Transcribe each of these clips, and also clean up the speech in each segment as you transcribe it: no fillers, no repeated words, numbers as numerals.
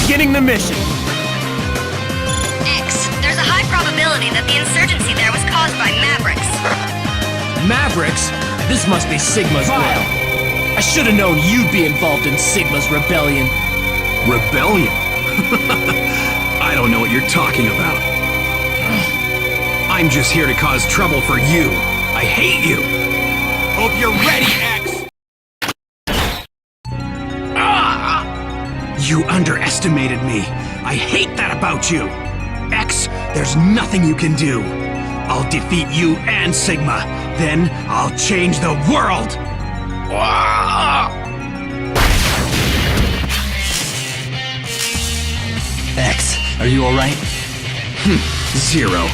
beginning the mission. X, there's a high probability that the insurgency there was caused by Mavericks. Mavericks? This must be Sigma's will. I should have known you'd be involved in Sigma's rebellion. Rebellion? I don't know what you're talking about. I'm just here to cause trouble for you. I hate you. Hope you're ready, X! You underestimated me. I hate that about you. X, there's nothing you can do. I'll defeat you and Sigma. Then I'll change the world. X, are you alright? Zero.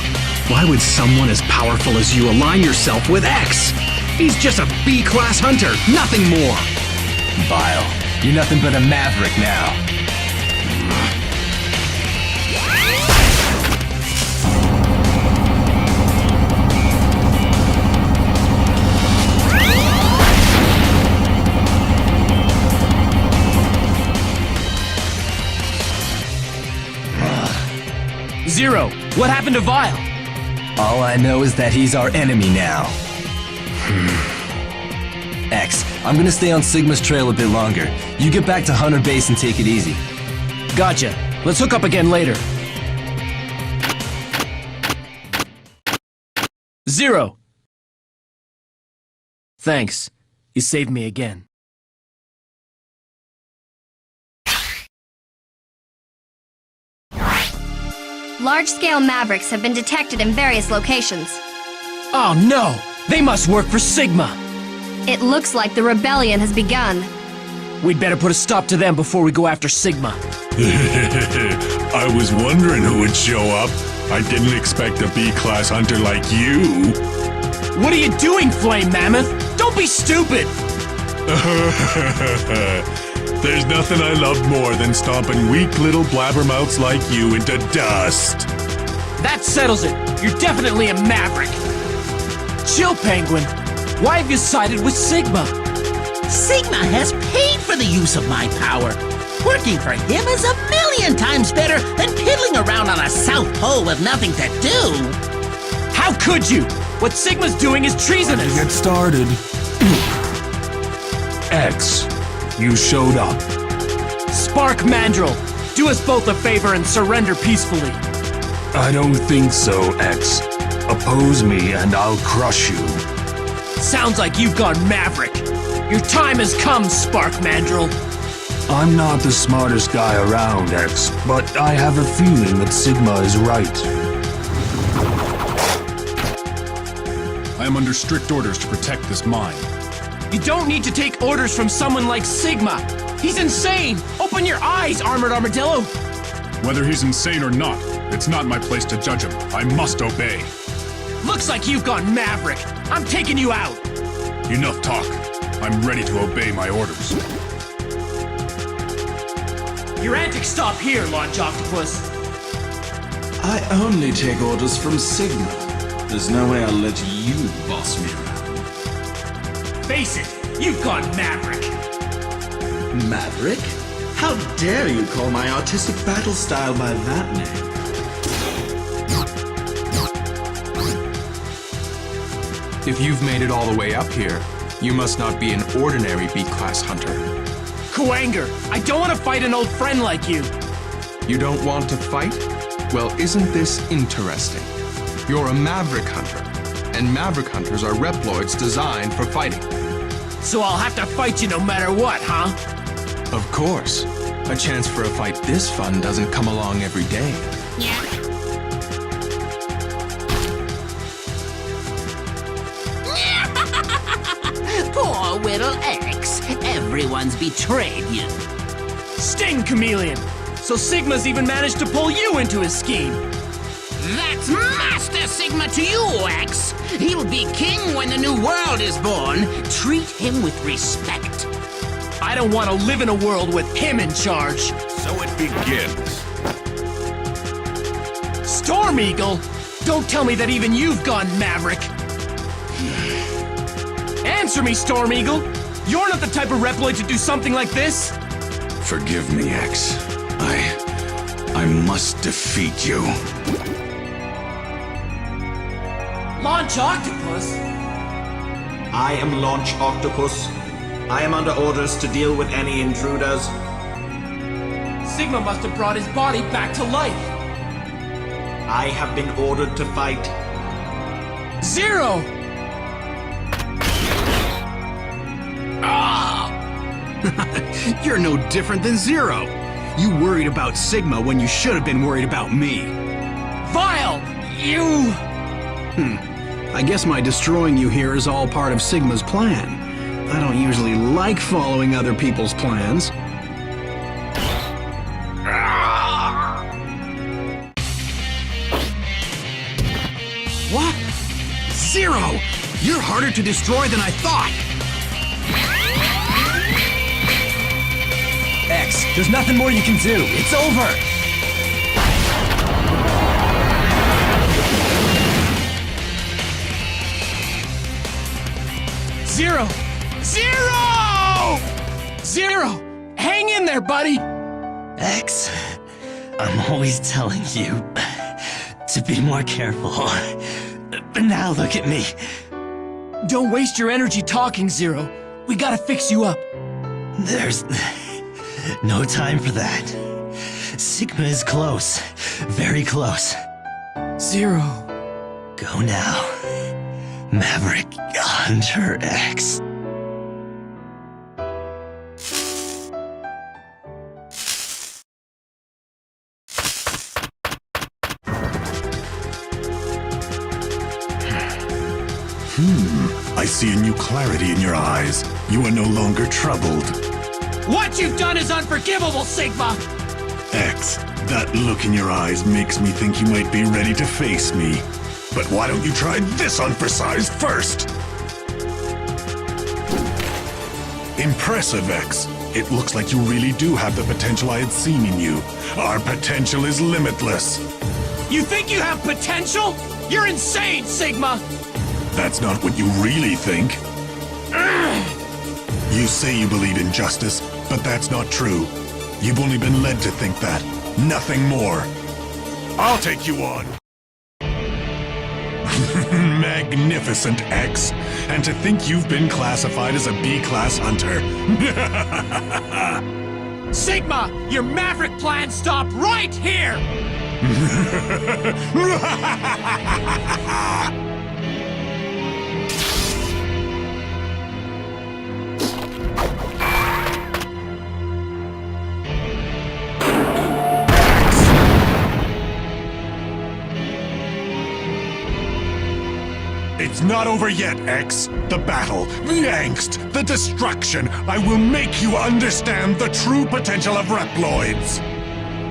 Why would someone as powerful as you align yourself with X? He's just a B-class hunter, nothing more. Vile. You're nothing but a Maverick now. Zero, what happened to Vile? All I know is that he's our enemy now. X, I'm gonna stay on Sigma's trail a bit longer. You get back to Hunter Base and take it easy. Gotcha. Let's hook up again later. Zero. Thanks. You saved me again. Large-scale Mavericks have been detected in various locations. Oh no! They must work for Sigma! It looks like the rebellion has begun. We'd better put a stop to them before we go after Sigma. I was wondering who would show up. I didn't expect a B-class hunter like you. What are you doing, Flame Mammoth? Don't be stupid! There's nothing I love more than stomping weak little blabbermouths like you into dust. That settles it. You're definitely a Maverick. Chill, Penguin. Why have you sided with Sigma? Sigma has paid for the use of my power. Working for him is a million times better than piddling around on a South Pole with nothing to do. How could you? What Sigma's doing is treasonous. Get started. X, you showed up. Spark Mandrill, do us both a favor and surrender peacefully. I don't think so, X. Oppose me and I'll crush you. Sounds like you've gone Maverick. Your time has come, Spark Mandrill. I'm not the smartest guy around, X, but I have a feeling that Sigma is right. I am under strict orders to protect this mine. You don't need to take orders from someone like Sigma. He's insane! Open your eyes, Armored Armadillo! Whether he's insane or not, it's not my place to judge him. I must obey. Looks like you've gone Maverick. I'm taking you out. Enough talk. I'm ready to obey my orders. Your antics stop here, Launch Octopus. I only take orders from Sigma. There's no way I'll let you boss me around. Face it, you've gone Maverick. Maverick? How dare you call my artistic battle style by that name? If you've made it all the way up here, you must not be an ordinary B-class hunter. Kuwanger, I don't want to fight an old friend like you. You don't want to fight? Well, isn't this interesting? You're a Maverick Hunter, and Maverick Hunters are Reploids designed for fighting. So I'll have to fight you no matter what, huh? Of course. A chance for a fight this fun doesn't come along every day. Poor little X. Everyone's betrayed you. Sting, Chameleon! So Sigma's even managed to pull you into his scheme. That's Master Sigma to you, X. He'll be king when the new world is born. Treat him with respect. I don't want to live in a world with him in charge. So it begins. Storm Eagle! Don't tell me that even you've gone Maverick. Answer me, Storm Eagle! You're not the type of Reploid to do something like this? Forgive me, X. I must defeat you. Launch Octopus? I am Launch Octopus. I am under orders to deal with any intruders. Sigma must have brought his body back to life. I have been ordered to fight. Zero! You're no different than Zero. You worried about Sigma when you should have been worried about me. Vile! You... I guess my destroying you here is all part of Sigma's plan. I don't usually like following other people's plans. What? Zero! You're harder to destroy than I thought! X, there's nothing more you can do. It's over! Zero! Zero! Zero! Hang in there, buddy! X, I'm always telling you to be more careful. But now look at me. Don't waste your energy talking, Zero. We gotta fix you up. There's no time for that. Sigma is close. Very close. Zero. Go now. Maverick Hunter X. I see a new clarity in your eyes. You are no longer troubled. What you've done is unforgivable, Sigma! X, that look in your eyes makes me think you might be ready to face me. But why don't you try this on for size first? Impressive, X. It looks like you really do have the potential I had seen in you. Our potential is limitless. You think you have potential? You're insane, Sigma! That's not what you really think. You say you believe in justice, but that's not true. You've only been led to think that. Nothing more. I'll take you on. Magnificent, X. And to think you've been classified as a B-class hunter. Sigma, your Maverick plan stopped right here! It's not over yet, X. The battle, the angst, the destruction. I will make you understand the true potential of Reploids.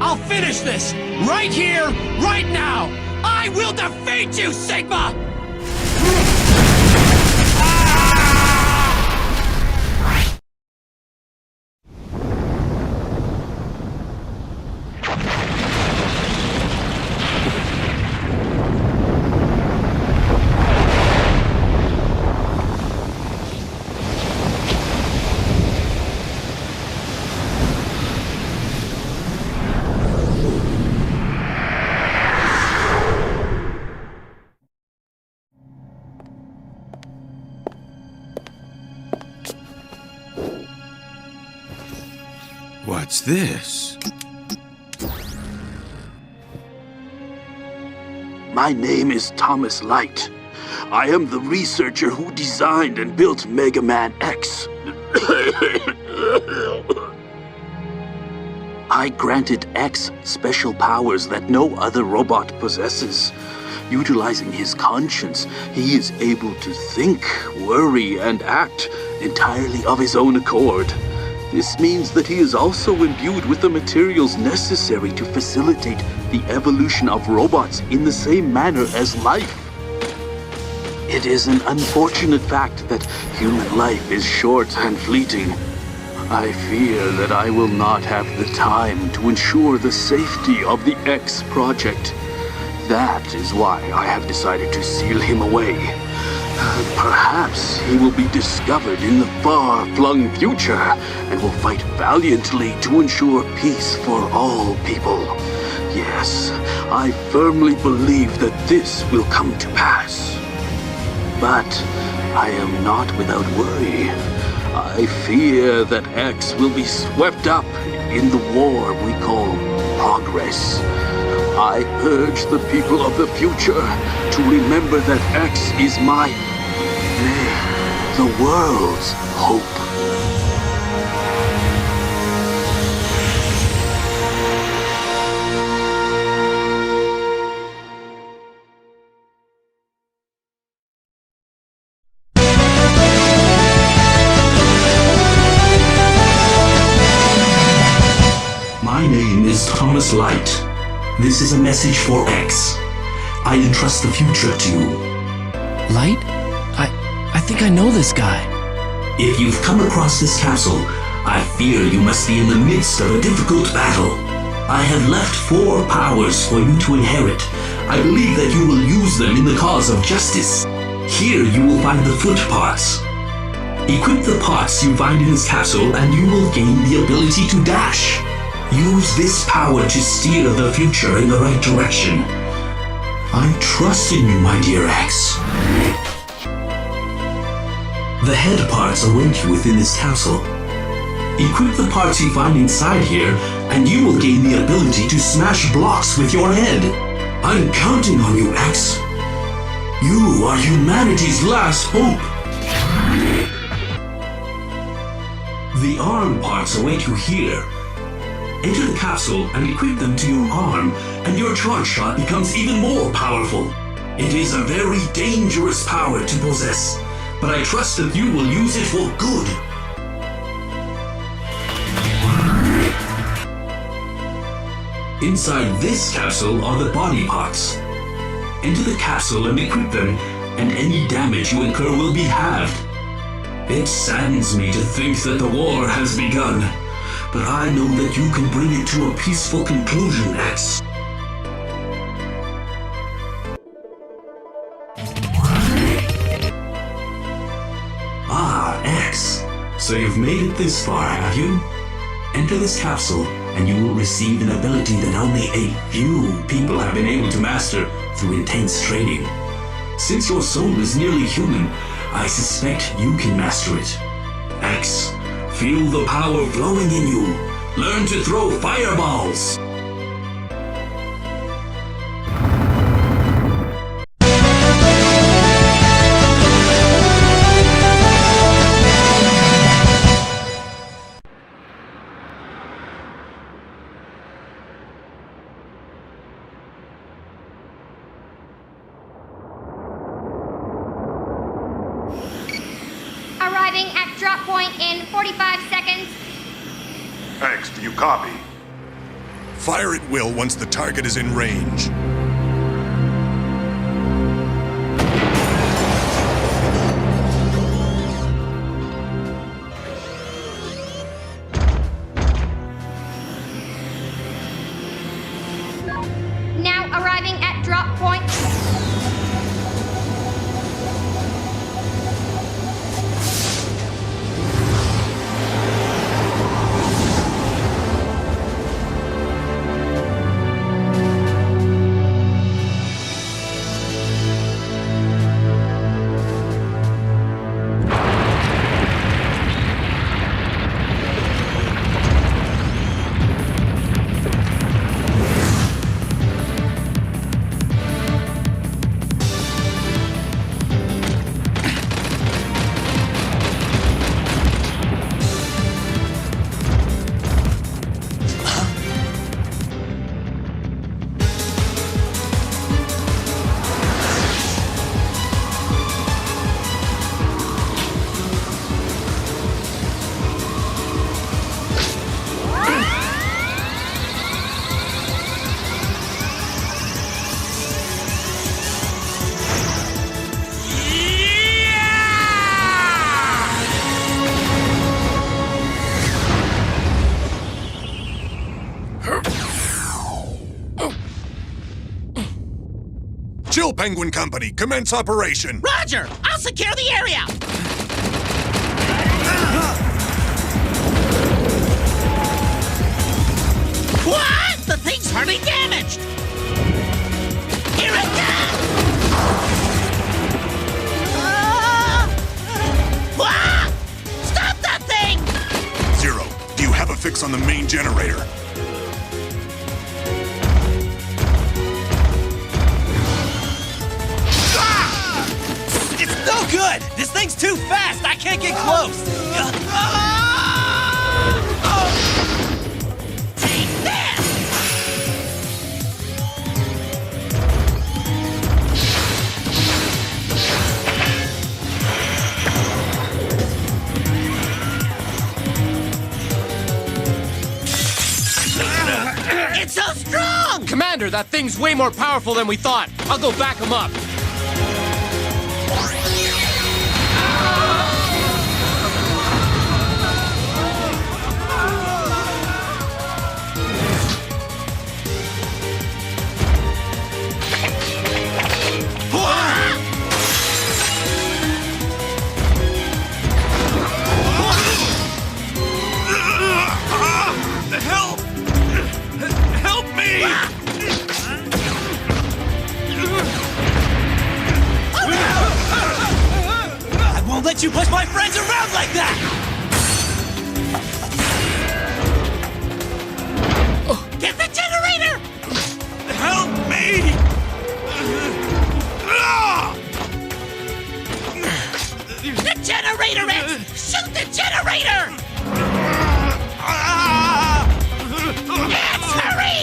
I'll finish this! Right here, right now! I will defeat you, Sigma! What's this? My name is Thomas Light. I am the researcher who designed and built Mega Man X. I granted X special powers that no other robot possesses. Utilizing his conscience, he is able to think, worry, and act entirely of his own accord. This means that he is also imbued with the materials necessary to facilitate the evolution of robots in the same manner as life. It is an unfortunate fact that human life is short and fleeting. I fear that I will not have the time to ensure the safety of the X project. That is why I have decided to seal him away. Perhaps he will be discovered in the far-flung future and will fight valiantly to ensure peace for all people. Yes, I firmly believe that this will come to pass. But I am not without worry. I fear that X will be swept up in the war we call progress. I urge the people of the future to remember that X is the world's hope. My name is Thomas Light. This is a message for X. I entrust the future to you. Light? I think I know this guy. If you've come across this castle, I fear you must be in the midst of a difficult battle. I have left 4 powers for you to inherit. I believe that you will use them in the cause of justice. Here you will find the foot parts. Equip the parts you find in this castle and you will gain the ability to dash. Use this power to steer the future in the right direction. I trust in you, my dear X. The head parts await you within this castle. Equip the parts you find inside here, and you will gain the ability to smash blocks with your head. I'm counting on you, X. You are humanity's last hope. The arm parts await you here. Enter the capsule and equip them to your arm, and your charge shot becomes even more powerful. It is a very dangerous power to possess, but I trust that you will use it for good. Inside this capsule are the body parts. Enter the capsule and equip them, and any damage you incur will be halved. It saddens me to think that the war has begun, but I know that you can bring it to a peaceful conclusion, X. Ah, X. So you've made it this far, have you? Enter this capsule, and you will receive an ability that only a few people have been able to master through intense training. Since your soul is nearly human, I suspect you can master it. X, feel the power flowing in you. Learn to throw fireballs. Arriving at drop point in 45 seconds. X, do you copy? Fire at will once the target is in range. Now arriving at drop point. Chill Penguin Company, commence operation! Roger! I'll secure the area! What? The thing's hardly damaged! Here it comes! What? Stop that thing! Zero, do you have a fix on the main generator? It's no good! This thing's too fast! I can't get close! Take this! It's so strong! Commander, that thing's way more powerful than we thought. I'll go back him up. Help! Help me! I won't let you push my friends around like that! Get the generator! Help me! The generator, X! Shoot the generator! X, hurry!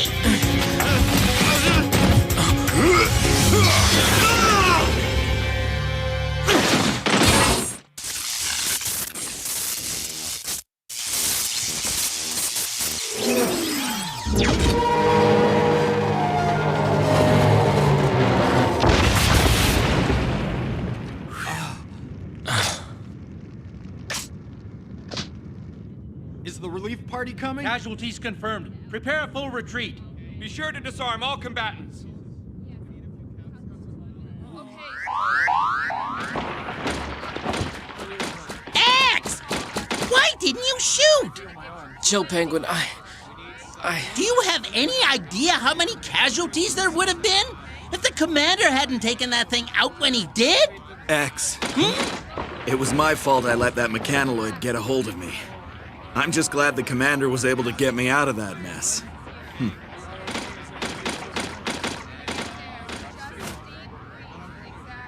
Is the relief party coming? Casualties confirmed. Prepare a full retreat. Be sure to disarm all combatants. X! Why didn't you shoot? Chill, Penguin, Do you have any idea how many casualties there would have been if the commander hadn't taken that thing out when he did? X. It was my fault I let that mechanoloid get a hold of me. I'm just glad the commander was able to get me out of that mess.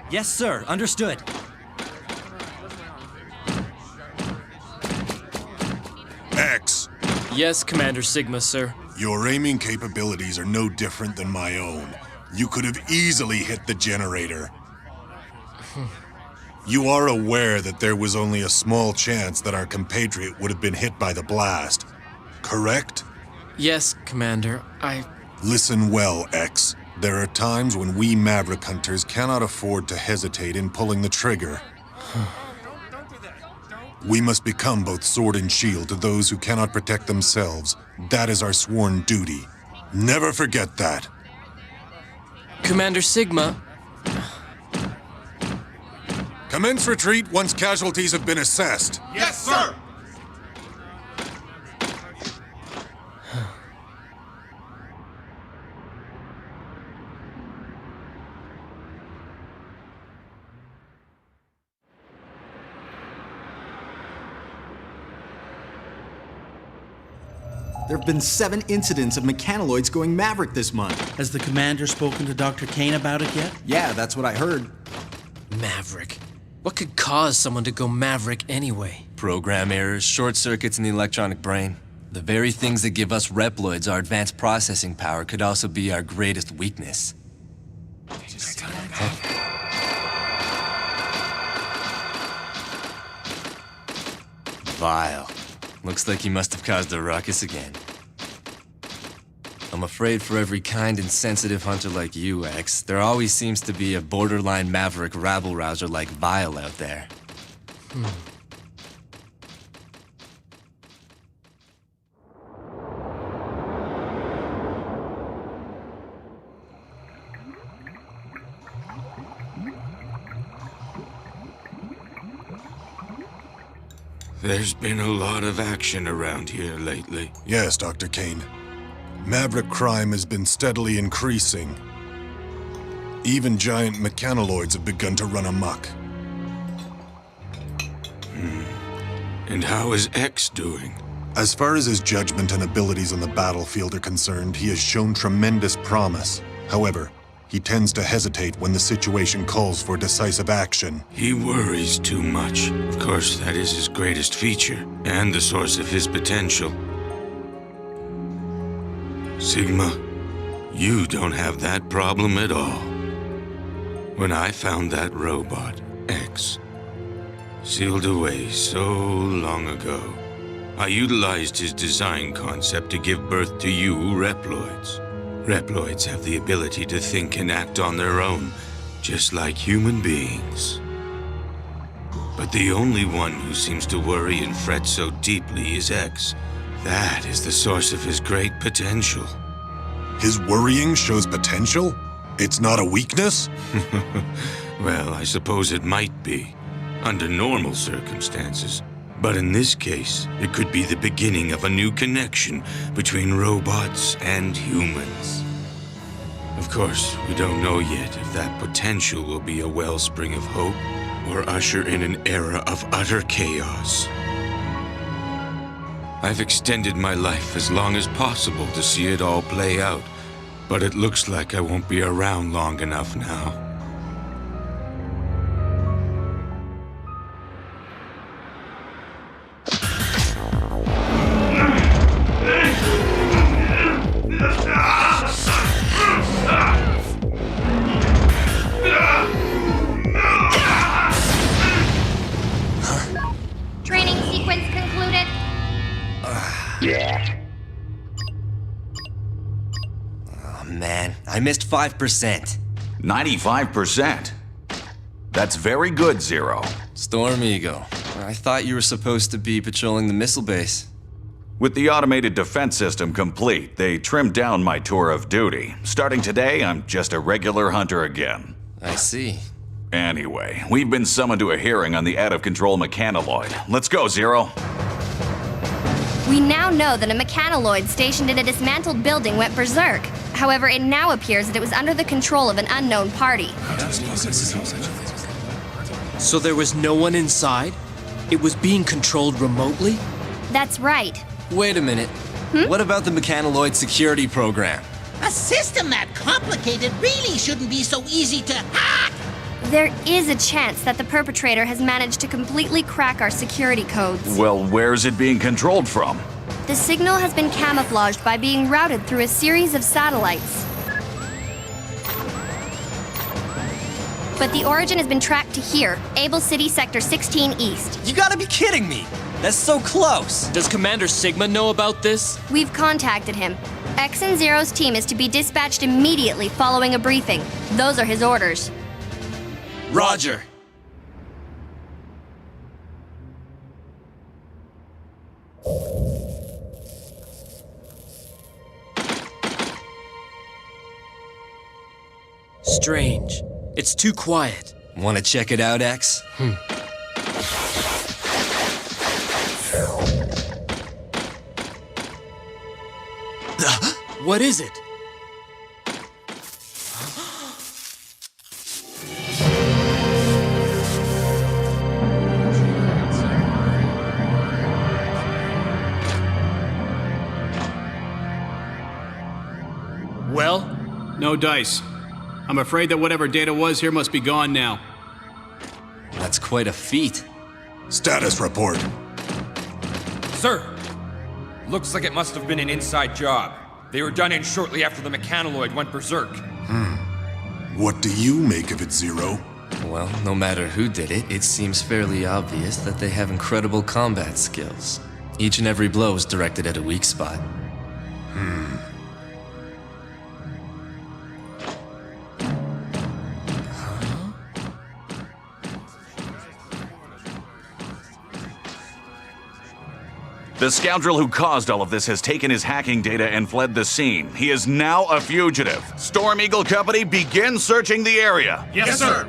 Yes, sir. Understood. X, Yes, Commander Sigma, sir. your aiming capabilities are no different than my own. You could have easily hit the generator. You are aware that there was only a small chance that our compatriot would have been hit by the blast, correct? Yes, Commander, Listen well, X. There are times when we Maverick Hunters cannot afford to hesitate in pulling the trigger. We must become both sword and shield to those who cannot protect themselves. That is our sworn duty. Never forget that. Commander Sigma... Commence retreat once casualties have been assessed. Yes, sir! There have been 7 incidents of mechanoloids going Maverick this month. Has the commander spoken to Dr. Kane about it yet? Yeah, that's what I heard. Maverick. What could cause someone to go Maverick anyway? Program errors, short circuits in the electronic brain. The very things that give us Reploids our advanced processing power could also be our greatest weakness. Vile. Looks like he must have caused a ruckus again. I'm afraid for every kind and sensitive hunter like you, X, there always seems to be a borderline maverick rabble-rouser like Vile out there. There's been a lot of action around here lately. Yes, Dr. Kane. Maverick crime has been steadily increasing. Even giant mechanoloids have begun to run amok. And how is X doing? As far as his judgment and abilities on the battlefield are concerned, he has shown tremendous promise. However, he tends to hesitate when the situation calls for decisive action. He worries too much. Of course, that is his greatest feature, and the source of his potential. Sigma, you don't have that problem at all. When I found that robot, X, sealed away so long ago, I utilized his design concept to give birth to you, Reploids. Reploids have the ability to think and act on their own, just like human beings. But the only one who seems to worry and fret so deeply is X. That is the source of his great potential. His worrying shows potential? It's not a weakness? Well, I suppose it might be, under normal circumstances. But in this case, it could be the beginning of a new connection between robots and humans. Of course, we don't know yet if that potential will be a wellspring of hope or usher in an era of utter chaos. I've extended my life as long as possible to see it all play out, but it looks like I won't be around long enough now. Training sequence concluded. Oh man, I missed 5%. 95%? That's very good, Zero. Storm Eagle. I thought you were supposed to be patrolling the missile base. With the automated defense system complete, they trimmed down my tour of duty. Starting today, I'm just a regular hunter again. I see. Anyway, we've been summoned to a hearing on the out-of-control mechanoloid. Let's go, Zero. We now know that a mechanoloid stationed in a dismantled building went berserk. However, it now appears that it was under the control of an unknown party. So there was no one inside? It was being controlled remotely? That's right. Wait a minute. What about the mechanoloid security program? A system that complicated really shouldn't be so easy to hack! There is a chance that the perpetrator has managed to completely crack our security codes. Well, where's it being controlled from? The signal has been camouflaged by being routed through a series of satellites. But the origin has been tracked to here, Able City Sector 16 East. You gotta be kidding me! That's so close! Does Commander Sigma know about this? We've contacted him. X and Zero's team is to be dispatched immediately following a briefing. Those are his orders. Roger. Strange. It's too quiet. Want to check it out, X? What is it? Well? No dice. I'm afraid that whatever data was here must be gone now. That's quite a feat. Status report. Sir! Looks like it must have been an inside job. They were done in shortly after the mechanoloid went berserk. What do you make of it, Zero? Well, no matter who did it, it seems fairly obvious that they have incredible combat skills. Each and every blow is directed at a weak spot. The scoundrel who caused all of this has taken his hacking data and fled the scene. He is now a fugitive. Storm Eagle Company, begin searching the area. Yes, sir!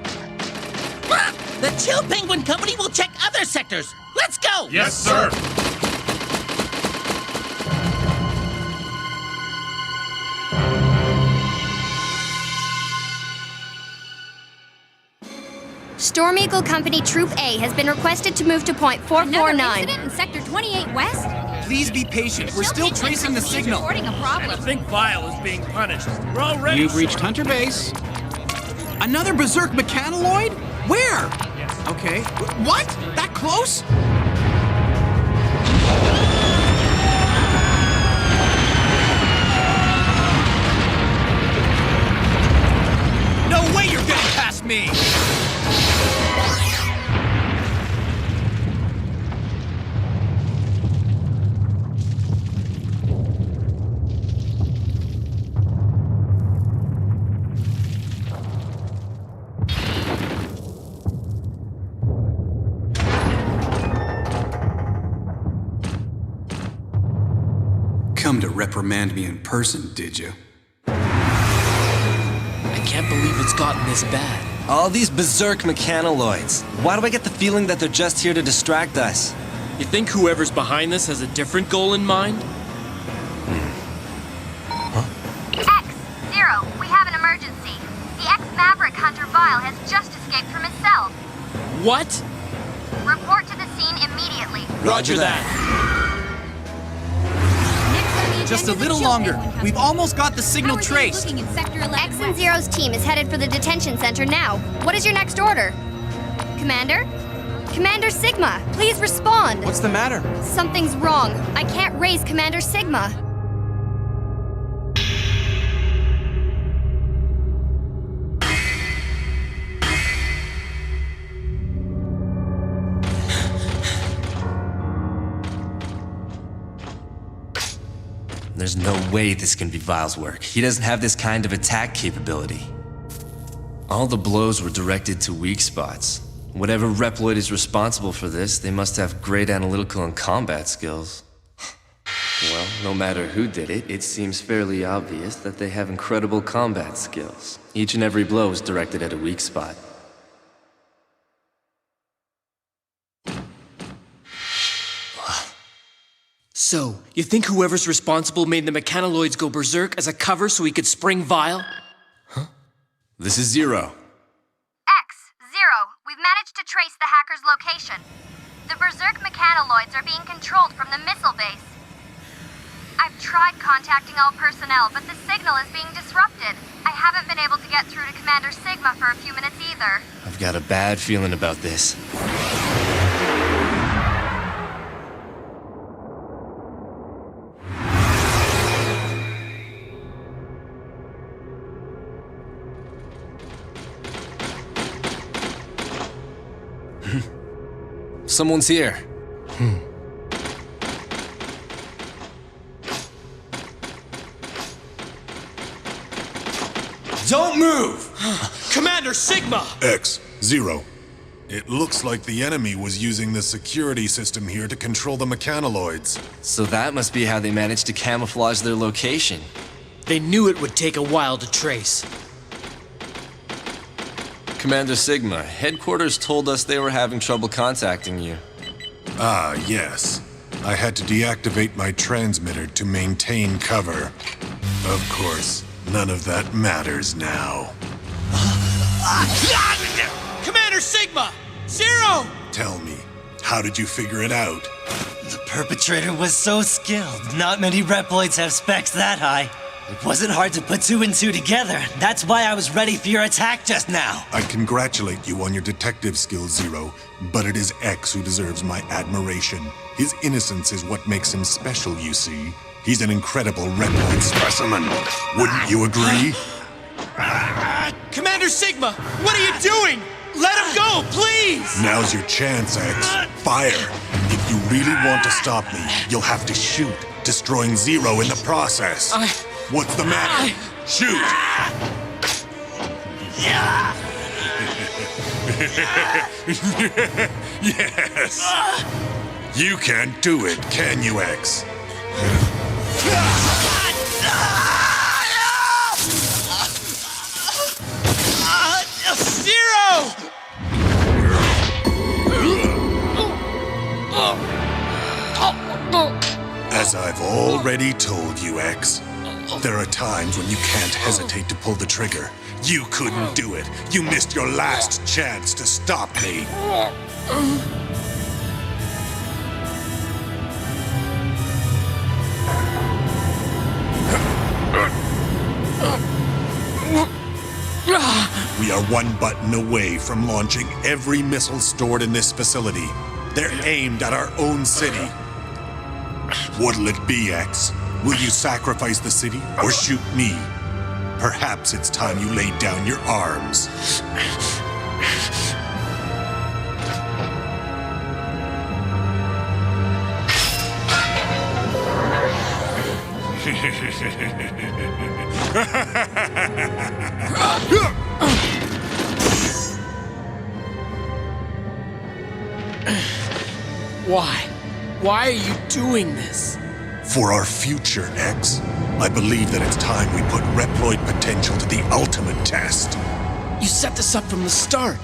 The Chill Penguin Company will check other sectors. Let's go! go! Yes, sir! Storm Eagle Company Troop A has been requested to move to point 449. Another incident in Sector 28 West? Please be patient. We're still tracing the signal. Reporting a problem. I think Vile is being punished. We're already... You've reached Hunter Base. Another Berserk Mechanaloid? Where? Yes. Okay. What? That close? No way you're getting past me! Come to reprimand me in person, did you? I can't believe it's gotten this bad. All these berserk mechanaloids. Why do I get the feeling that they're just here to distract us? You think whoever's behind this has a different goal in mind? X-0, we have an emergency. The ex-Maverick Hunter Vile has just escaped from his cell. What? Report to the scene immediately. Roger that. Just a little longer. We've almost got the signal traced. Looking in Sector 11 X and Zero's team is headed for the detention center now. What is your next order? Commander? Commander Sigma, please respond. What's the matter? Something's wrong. I can't raise Commander Sigma. There's no way this can be Vile's work. He doesn't have this kind of attack capability. All the blows were directed to weak spots. Whatever Reploid is responsible for this, they must have great analytical and combat skills. Well, no matter who did it, it seems fairly obvious that they have incredible combat skills. Each and every blow is directed at a weak spot. So, you think whoever's responsible made the mechanaloids go berserk as a cover so he could spring Vile? This is Zero. X-0, we've managed to trace the hacker's location. The berserk mechanaloids are being controlled from the missile base. I've tried contacting all personnel, but the signal is being disrupted. I haven't been able to get through to Commander Sigma for a few minutes either. I've got a bad feeling about this. Someone's here. Don't move! Commander Sigma! X-0. It looks like the enemy was using the security system here to control the mechanaloids. So that must be how they managed to camouflage their location. They knew it would take a while to trace. Commander Sigma, headquarters told us they were having trouble contacting you. Ah, yes. I had to deactivate my transmitter to maintain cover. Of course, none of that matters now. Commander Sigma! Zero! Tell me, how did you figure it out? The perpetrator was so skilled. Not many Reploids have specs that high. It wasn't hard to put two and two together. That's why I was ready for your attack just now. I congratulate you on your detective skills, Zero, but it is X who deserves my admiration. His innocence is what makes him special, you see. He's an incredible Reploid specimen. Wouldn't you agree? Commander Sigma, what are you doing? Let him go, please! Now's your chance, X. Fire. If you really want to stop me, you'll have to shoot, destroying Zero in the process. What's the matter? Shoot! Yes! You can't do it, can you, X? Zero! As I've already told you, X, there are times when you can't hesitate to pull the trigger. You couldn't do it. You missed your last chance to stop me. We are one button away from launching every missile stored in this facility. They're aimed at our own city. What'll it be, X? Will you sacrifice the city or shoot me? Perhaps it's time you laid down your arms. Why? Why are you doing this? For our future, X. I believe that it's time we put Reploid potential to the ultimate test. You set this up from the start.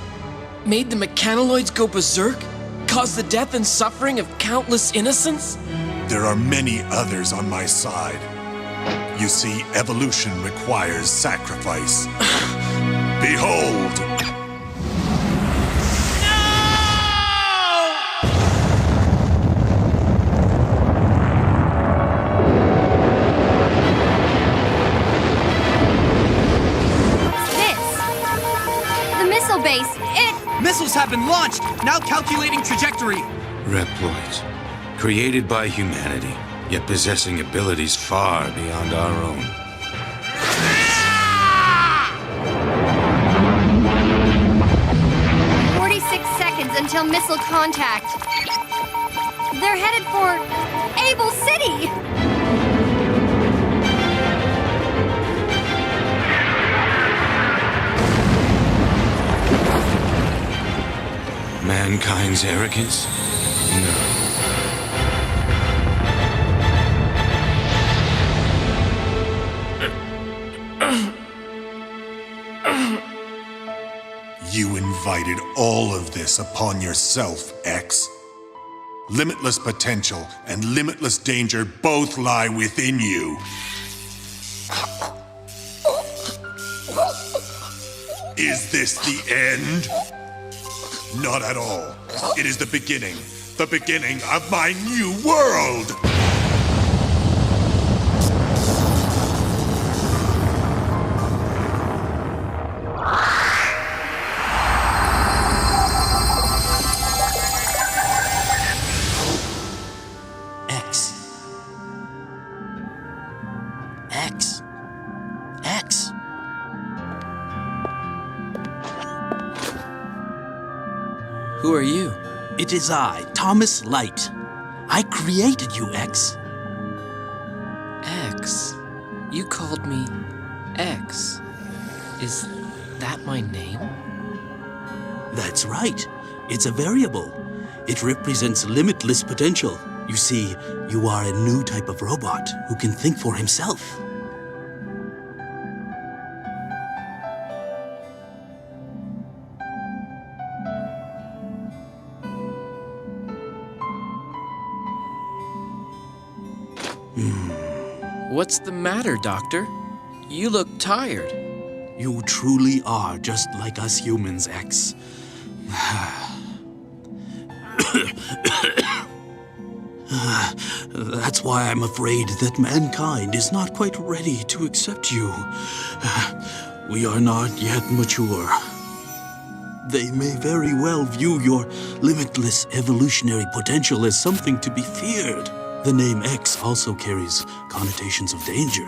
Made the mechanoids go berserk? Caused the death and suffering of countless innocents? There are many others on my side. You see, evolution requires sacrifice. Behold! Base. Missiles have been launched! Now calculating trajectory. Reploids, created by humanity, yet possessing abilities far beyond our own. Ah! 46 seconds until missile contact. They're headed for Able City! Mankind's arrogance? No. You invited all of this upon yourself, X. Limitless potential and limitless danger both lie within you. Is this the end? Not at all. It is the beginning of my new world! X. Who are you? It is I, Thomas Light. I created you, X. X? You called me X. Is that my name? That's right. It's a variable. It represents limitless potential. You see, you are a new type of robot who can think for himself. What's the matter, Doctor? You look tired. You truly are just like us humans, X. That's why I'm afraid that mankind is not quite ready to accept you. We are not yet mature. They may very well view your limitless evolutionary potential as something to be feared. The name X also carries connotations of danger.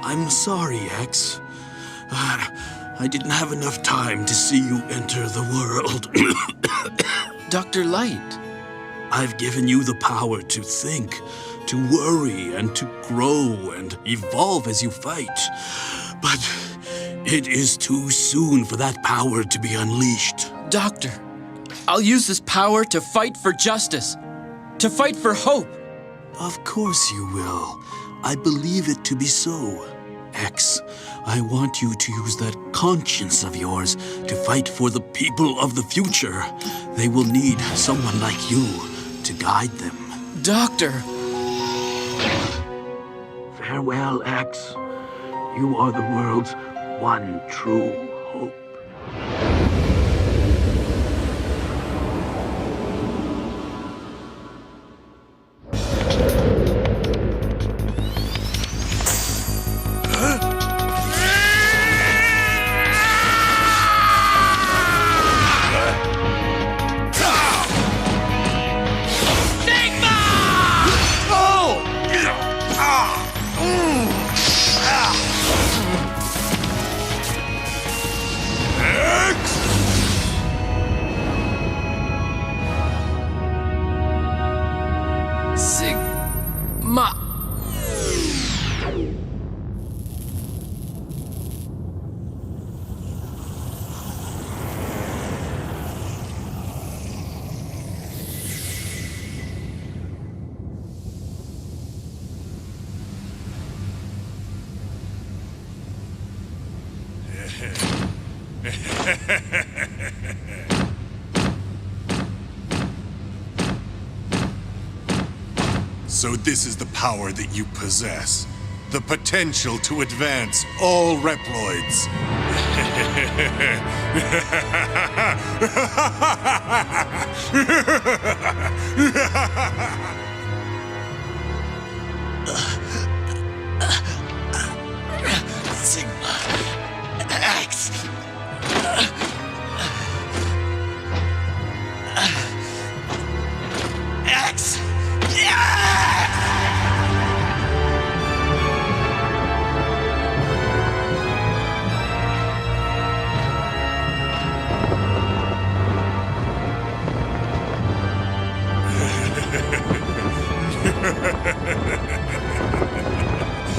I'm sorry, X. I didn't have enough time to see you enter the world. Dr. Light. I've given you the power to think, to worry, and to grow and evolve as you fight. But it is too soon for that power to be unleashed. Doctor, I'll use this power to fight for justice, to fight for hope. Of course you will. I believe it to be so. X, I want you to use that conscience of yours to fight for the people of the future. They will need someone like you to guide them. Doctor! Farewell, X. You are the world's one true hope. Sigma. So this is the power that you possess. The potential to advance all Reploids. Sigma X. X.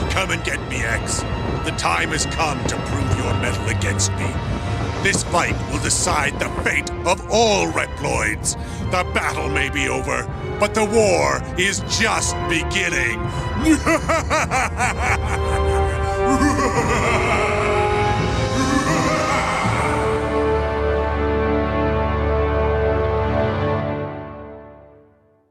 Come and get me, X. The time has come to prove your mettle against me. This fight will decide the fate of all Reploids. The battle may be over, but the war is just beginning.